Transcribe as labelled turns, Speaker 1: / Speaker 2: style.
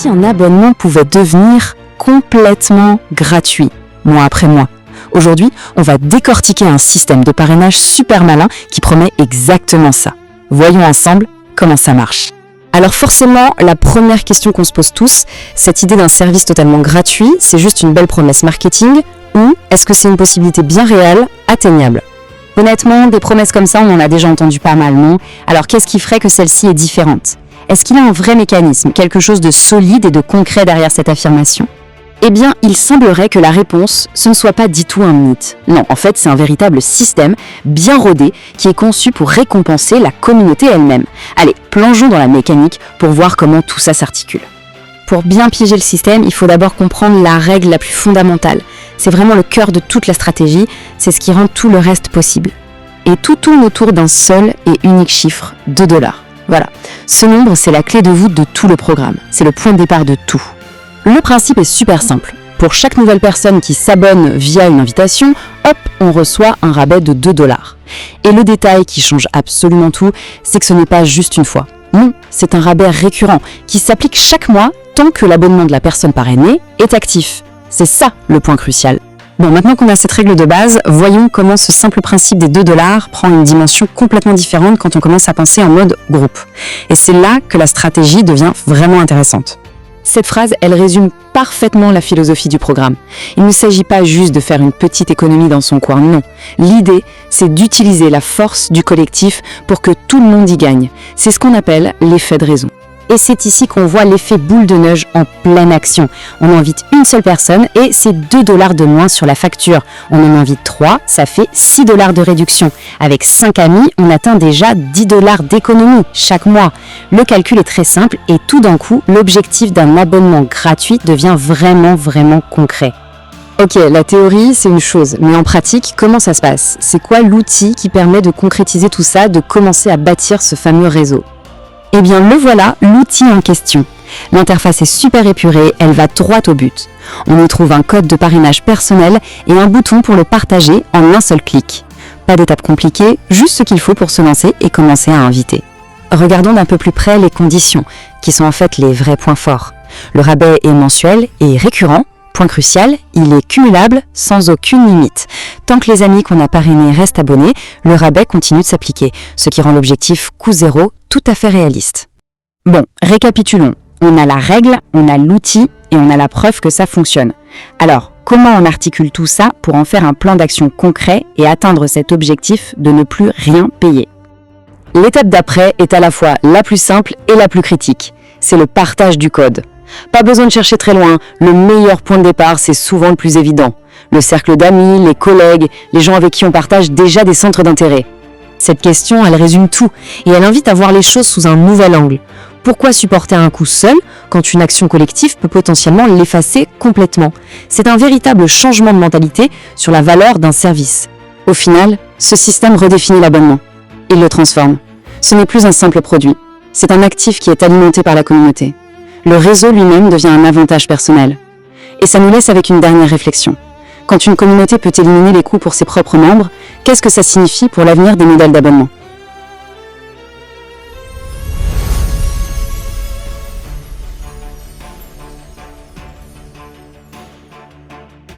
Speaker 1: si un abonnement pouvait devenir complètement gratuit, mois après mois. Aujourd'hui, on va décortiquer un système de parrainage super malin qui promet exactement ça. Voyons ensemble comment ça marche. Alors forcément, la première question qu'on se pose tous, cette idée d'un service totalement gratuit, c'est juste une belle promesse marketing ou est-ce que c'est une possibilité bien réelle, atteignable ? Honnêtement, des promesses comme ça, on en a déjà entendu pas mal, non ? Alors qu'est-ce qui ferait que celle-ci est différente ? Est-ce qu'il y a un vrai mécanisme, quelque chose de solide et de concret derrière cette affirmation ? Eh bien, il semblerait que la réponse, ce ne soit pas du tout un mythe. Non, en fait, c'est un véritable système bien rodé qui est conçu pour récompenser la communauté elle-même. Allez, plongeons dans la mécanique pour voir comment tout ça s'articule. Pour bien piéger le système, il faut d'abord comprendre la règle la plus fondamentale. C'est vraiment le cœur de toute la stratégie, c'est ce qui rend tout le reste possible. Et tout tourne autour d'un seul et unique chiffre, $2. Voilà, ce nombre, c'est la clé de voûte de tout le programme, c'est le point de départ de tout. Le principe est super simple. Pour chaque nouvelle personne qui s'abonne via une invitation, hop, on reçoit un rabais de $2. Et le détail qui change absolument tout, c'est que ce n'est pas juste une fois. Non, c'est un rabais récurrent qui s'applique chaque mois tant que l'abonnement de la personne parrainée est actif. C'est ça le point crucial. Bon, maintenant qu'on a cette règle de base, voyons comment ce simple principe des $2 prend une dimension complètement différente quand on commence à penser en mode groupe. Et c'est là que la stratégie devient vraiment intéressante. Cette phrase, elle résume parfaitement la philosophie du programme. Il ne s'agit pas juste de faire une petite économie dans son coin, non. L'idée, c'est d'utiliser la force du collectif pour que tout le monde y gagne. C'est ce qu'on appelle l'effet de réseau. Et c'est ici qu'on voit l'effet boule de neige en pleine action. On invite une seule personne et c'est $2 de moins sur la facture. On en invite 3, ça fait $6 de réduction. Avec 5 amis, on atteint déjà $10 d'économie chaque mois. Le calcul est très simple et tout d'un coup, l'objectif d'un abonnement gratuit devient vraiment concret. Ok, la théorie, c'est une chose, mais en pratique, comment ça se passe ? C'est quoi l'outil qui permet de concrétiser tout ça, de commencer à bâtir ce fameux réseau ? Eh bien, le voilà, l'outil en question. L'interface est super épurée, elle va droit au but. On y trouve un code de parrainage personnel et un bouton pour le partager en un seul clic. Pas d'étape compliquée, juste ce qu'il faut pour se lancer et commencer à inviter. Regardons d'un peu plus près les conditions, qui sont en fait les vrais points forts. Le rabais est mensuel et récurrent. Point crucial, il est cumulable sans aucune limite. Tant que les amis qu'on a parrainés restent abonnés, le rabais continue de s'appliquer, ce qui rend l'objectif coût zéro tout à fait réaliste. Bon, récapitulons. On a la règle, on a l'outil et on a la preuve que ça fonctionne. Alors, comment on articule tout ça pour en faire un plan d'action concret et atteindre cet objectif de ne plus rien payer ? L'étape d'après est à la fois la plus simple et la plus critique. C'est le partage du code. Pas besoin de chercher très loin, le meilleur point de départ, c'est souvent le plus évident. Le cercle d'amis, les collègues, les gens avec qui on partage déjà des centres d'intérêt. Cette question, elle résume tout et elle invite à voir les choses sous un nouvel angle. Pourquoi supporter un coût seul quand une action collective peut potentiellement l'effacer complètement ? C'est un véritable changement de mentalité sur la valeur d'un service. Au final, ce système redéfinit l'abonnement. Il le transforme. Ce n'est plus un simple produit. C'est un actif qui est alimenté par la communauté. Le réseau lui-même devient un avantage personnel. Et ça nous laisse avec une dernière réflexion. Quand une communauté peut éliminer les coûts pour ses propres membres, qu'est-ce que ça signifie pour l'avenir des modèles d'abonnement ?